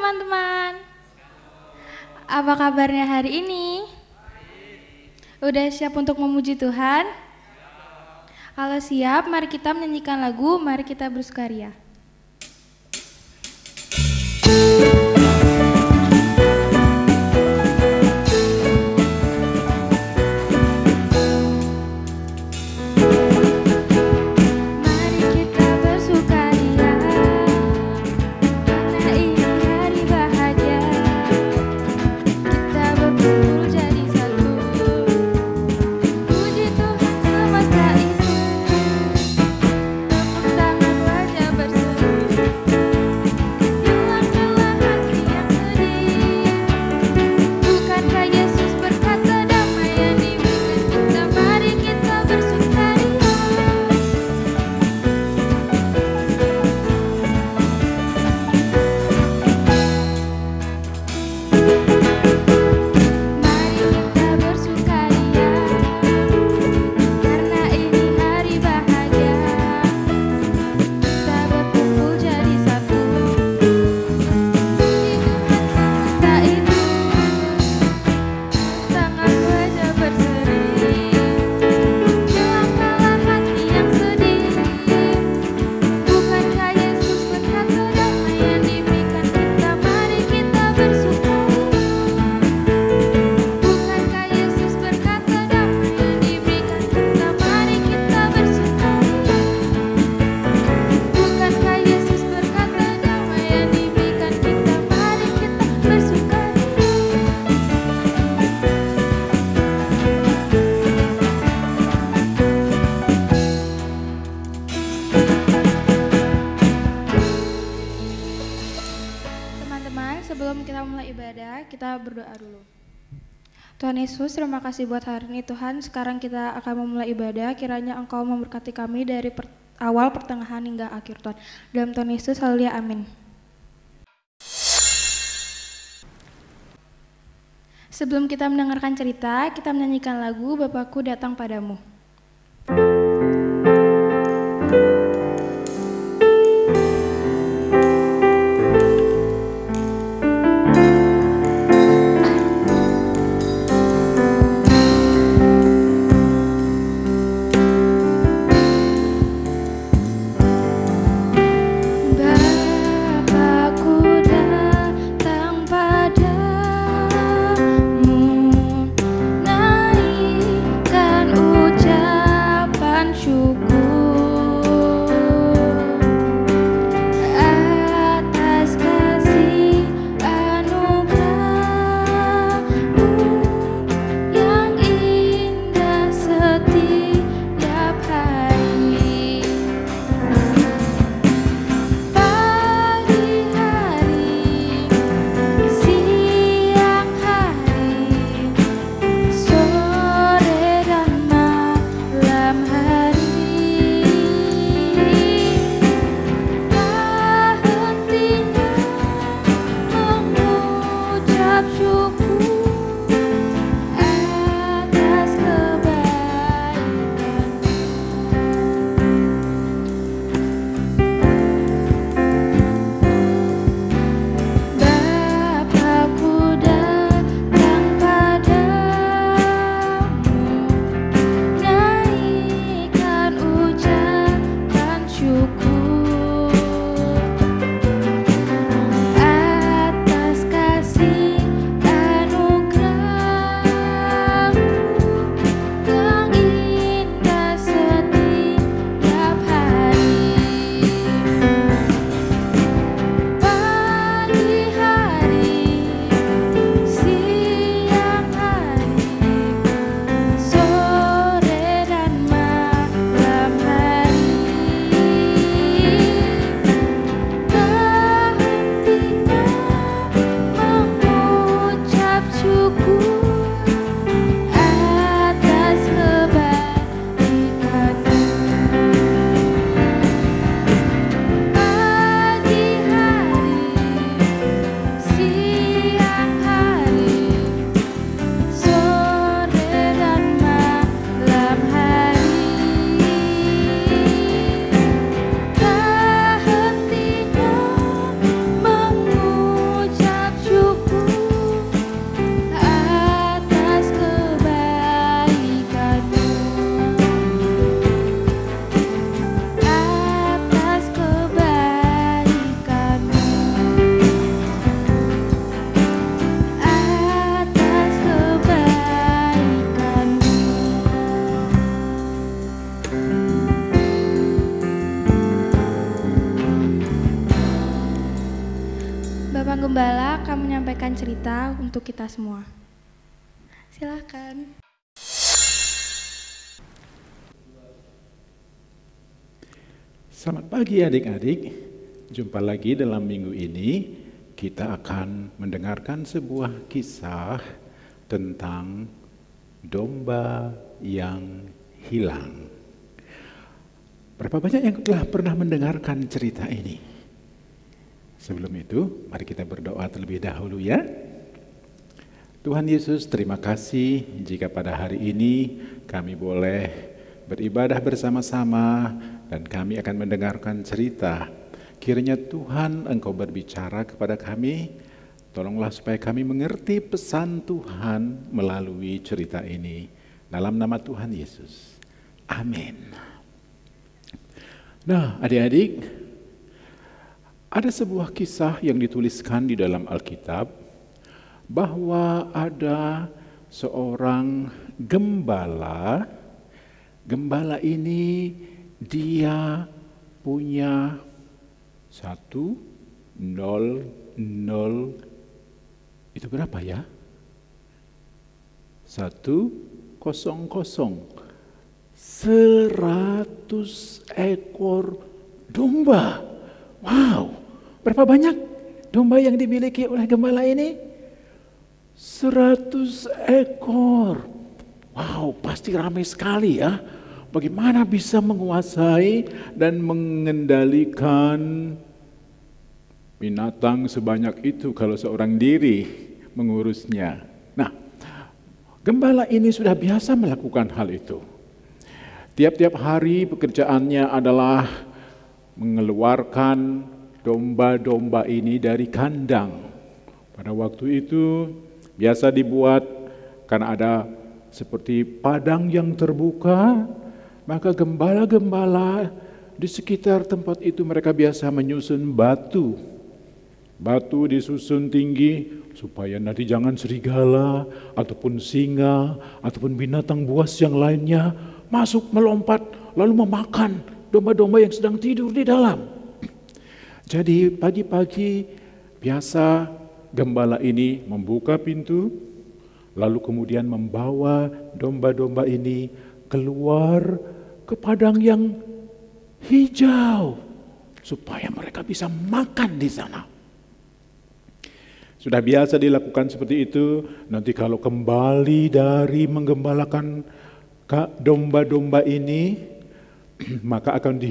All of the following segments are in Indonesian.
teman-teman. Apa kabarnya hari ini? Udah siap untuk memuji Tuhan? Kalau siap, mari kita menyanyikan lagu Mari Kita Bersukaria. Sebelum kita mulai ibadah, kita berdoa dulu. Tuhan Yesus, terima kasih buat hari ini Tuhan. Sekarang kita akan memulai ibadah, kiranya Engkau memberkati kami dari awal, pertengahan, hingga akhir Tuhan. Dalam Tuhan Yesus, haleluya, amin. Sebelum kita mendengarkan cerita, kita menyanyikan lagu Bapakku Datang Padamu. Ucap membawakan cerita untuk kita semua. Silakan. Selamat pagi adik-adik. Jumpa lagi dalam minggu ini. Kita akan mendengarkan sebuah kisah tentang domba yang hilang. Berapa banyak yang telah pernah mendengarkan cerita ini? Sebelum itu, mari kita berdoa terlebih dahulu ya. Tuhan Yesus, terima kasih jika pada hari ini kami boleh beribadah bersama-sama dan kami akan mendengarkan cerita. Kiranya Tuhan Engkau berbicara kepada kami, tolonglah supaya kami mengerti pesan Tuhan melalui cerita ini. Dalam nama Tuhan Yesus, amin. Nah adik-adik, ada sebuah kisah yang dituliskan di dalam Alkitab bahwa ada seorang gembala. Gembala ini dia punya 100, itu berapa ya? 100, 100 ekor domba. Wow, berapa banyak domba yang dimiliki oleh gembala ini? 100 ekor. Wow, pasti ramai sekali ya. Bagaimana bisa menguasai dan mengendalikan binatang sebanyak itu kalau seorang diri mengurusnya? Nah, gembala ini sudah biasa melakukan hal itu. Tiap-tiap hari pekerjaannya adalah mengeluarkan domba-domba ini dari kandang. Pada waktu itu biasa dibuat karena ada seperti padang yang terbuka, maka gembala-gembala di sekitar tempat itu mereka biasa menyusun batu. Batu disusun tinggi supaya nanti jangan serigala ataupun singa ataupun binatang buas yang lainnya masuk melompat lalu memakan domba-domba yang sedang tidur di dalam. Jadi pagi-pagi biasa gembala ini membuka pintu lalu kemudian membawa domba-domba ini keluar ke padang yang hijau supaya mereka bisa makan di sana. Sudah biasa dilakukan seperti itu. Nanti kalau kembali dari menggembalakan domba-domba ini, maka akan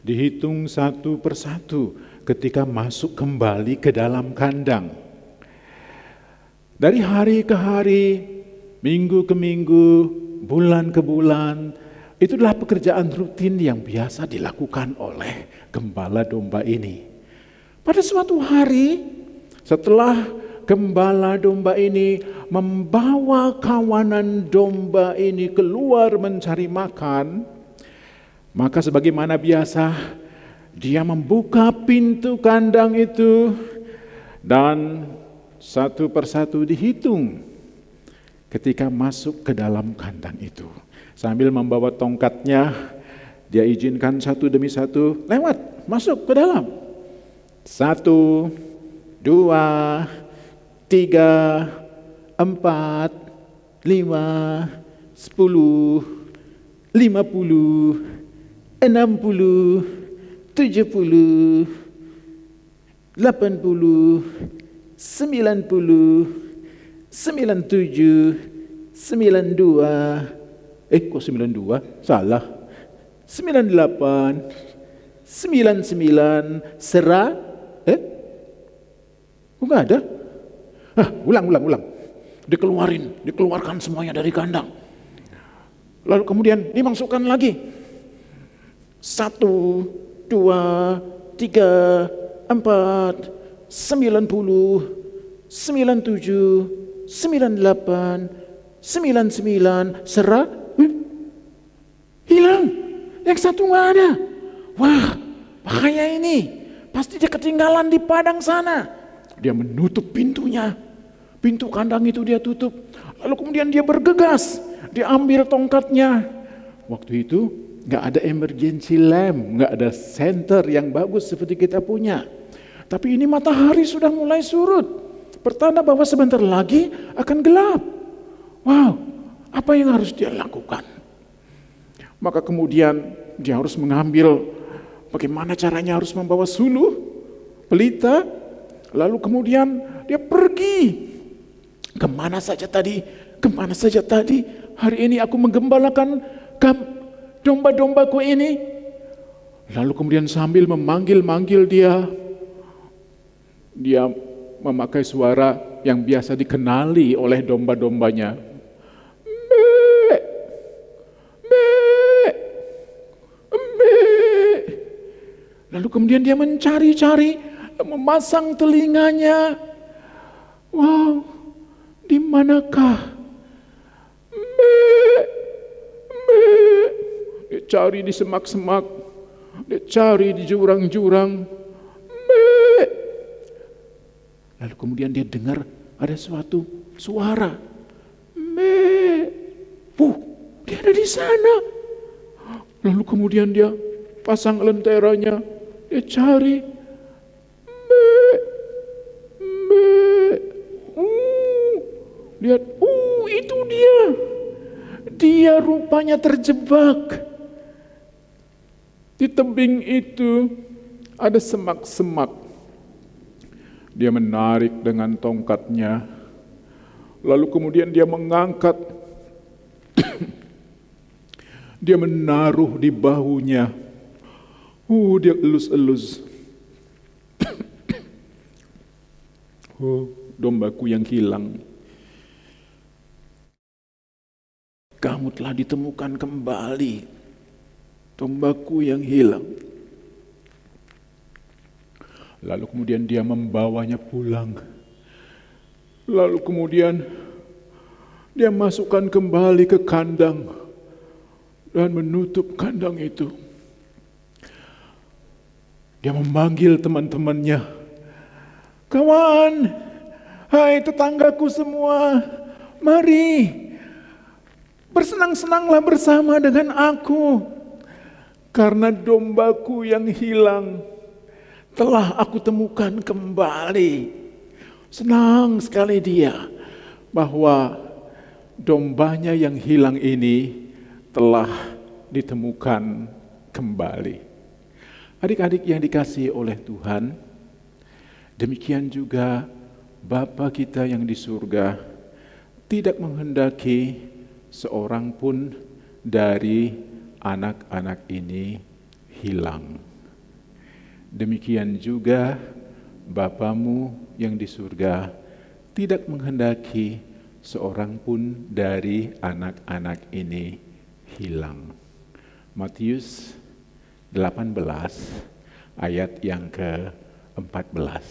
dihitung satu persatu ketika masuk kembali ke dalam kandang. Dari hari ke hari, minggu ke minggu, bulan ke bulan, itulah pekerjaan rutin yang biasa dilakukan oleh gembala domba ini. Pada suatu hari, setelah gembala domba ini membawa kawanan domba ini keluar mencari makan, maka sebagaimana biasa, dia membuka pintu kandang itu dan satu persatu dihitung ketika masuk ke dalam kandang itu. Sambil membawa tongkatnya, dia izinkan satu demi satu lewat, masuk ke dalam. 1, 2, 3, 4, 5, 10, 50, 60, 70, 80, 90, 97, 92, kok 92? Salah. 98, 99, enggak ada. Ulang. Dikeluarkan semuanya dari kandang. Lalu kemudian dimasukkan lagi. 1, 2, 3, 4, 90, 97, 98, 99, hilang. Yang satu nggak ada. Wah, bahaya ini. Pasti dia ketinggalan di padang sana. Dia menutup pintunya. Pintu kandang itu dia tutup. Lalu kemudian dia bergegas. Dia ambil tongkatnya. Waktu itu nggak ada emergency lamp, nggak ada senter yang bagus seperti kita punya. Tapi ini matahari sudah mulai surut. Pertanda bahwa sebentar lagi akan gelap. Wow, apa yang harus dia lakukan? Maka kemudian dia harus mengambil bagaimana caranya, harus membawa suluh, pelita, lalu kemudian dia pergi. Kemana saja tadi? Hari ini aku menggembalakan domba-dombaku ini. Lalu kemudian sambil memanggil-manggil dia memakai suara yang biasa dikenali oleh domba-dombanya. Mbe, mbe, mbe. Lalu kemudian dia mencari-cari, memasang telinganya. Wow, di manakah? Mbe, mbe. Dia cari di semak-semak, dia cari di jurang-jurang. Mbe. Lalu kemudian dia dengar ada suatu suara. Dia ada di sana. Lalu kemudian dia pasang lenteranya, dia cari. Lihat, itu dia. Dia rupanya terjebak. Di tebing itu ada semak-semak. Dia menarik dengan tongkatnya, lalu kemudian dia mengangkat, dia menaruh di bahunya. Dia elus-elus. Dombaku yang hilang, kamu telah ditemukan kembali, dombaku yang hilang. Lalu kemudian dia membawanya pulang. Lalu kemudian dia masukkan kembali ke kandang dan menutup kandang itu. Dia memanggil teman-temannya. Kawan, hai tetanggaku semua, mari bersenang-senanglah bersama dengan aku. Karena dombaku yang hilang telah aku temukan kembali. Senang sekali dia bahwa dombanya yang hilang ini telah ditemukan kembali. Adik-adik yang dikasihi oleh Tuhan, demikian juga Bapa kita yang di surga tidak menghendaki seorang pun dari anak-anak ini hilang. Demikian juga Bapamu yang di surga tidak menghendaki seorang pun dari anak-anak ini hilang. Matius 18 ayat yang ke-14.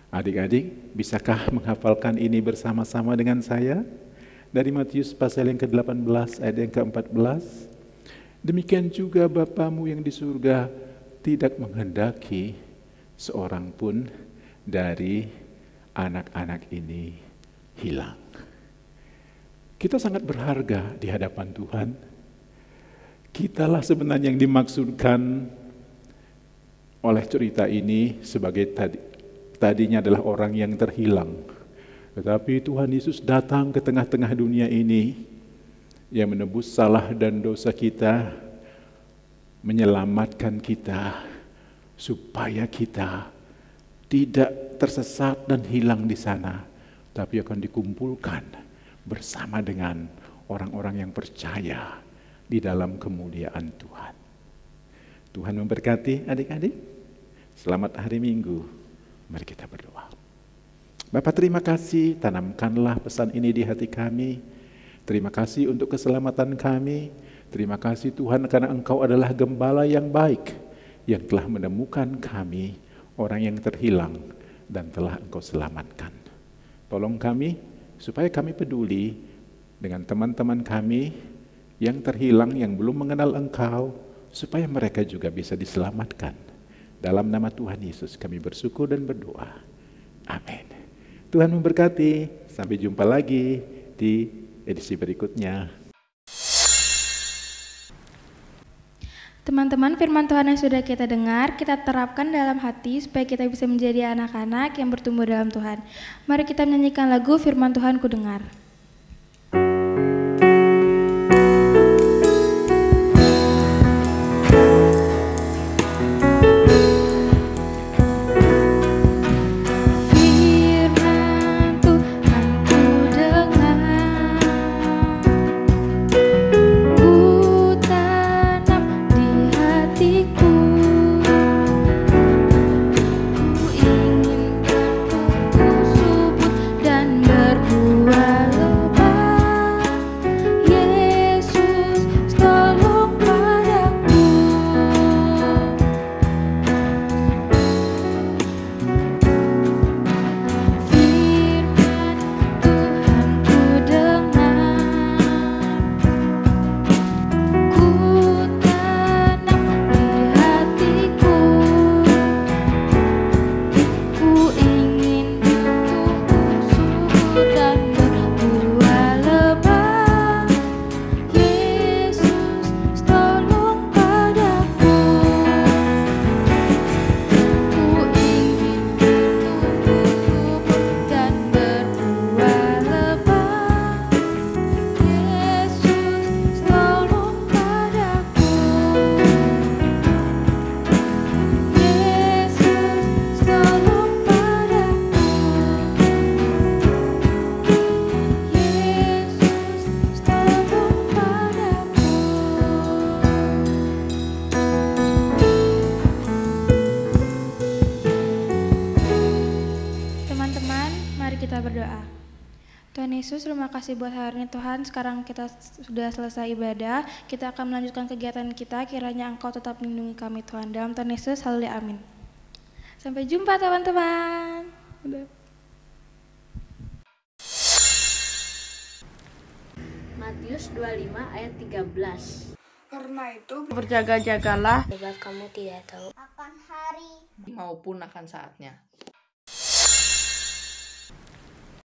Adik-adik, bisakah menghafalkan ini bersama-sama dengan saya? Dari Matius pasal yang ke-18 ayat yang ke-14. Demikian juga Bapamu yang di surga tidak menghendaki seorang pun dari anak-anak ini hilang. Kita sangat berharga di hadapan Tuhan. Kitalah sebenarnya yang dimaksudkan oleh cerita ini sebagai tadinya adalah orang yang terhilang. Tetapi Tuhan Yesus datang ke tengah-tengah dunia ini yang menebus salah dan dosa kita, menyelamatkan kita supaya kita tidak tersesat dan hilang di sana, tapi akan dikumpulkan bersama dengan orang-orang yang percaya di dalam kemuliaan Tuhan. Tuhan memberkati adik-adik. Selamat hari Minggu. Mari kita berdoa. Bapa, terima kasih, tanamkanlah pesan ini di hati kami. Terima kasih untuk keselamatan kami. Terima kasih Tuhan karena Engkau adalah gembala yang baik yang telah menemukan kami, orang yang terhilang, dan telah Engkau selamatkan. Tolong kami supaya kami peduli dengan teman-teman kami yang terhilang, yang belum mengenal Engkau, supaya mereka juga bisa diselamatkan. Dalam nama Tuhan Yesus kami bersyukur dan berdoa. Amin. Tuhan memberkati. Sampai jumpa lagi di edisi berikutnya. Teman-teman, firman Tuhan yang sudah kita dengar, kita terapkan dalam hati supaya kita bisa menjadi anak-anak yang bertumbuh dalam Tuhan. Mari kita menyanyikan lagu Firman Tuhan Ku Dengar. Tuhan Yesus, terima kasih buat hari ini Tuhan. Sekarang kita sudah selesai ibadah, kita akan melanjutkan kegiatan kita. Kiranya Engkau tetap melindungi kami Tuhan. Dalam Tuhan Yesus, haleluya, amin. Sampai jumpa teman-teman. Matius 25 ayat 13. Karena itu berjaga-jagalah, sebab kamu tidak tahu akan hari maupun akan saatnya.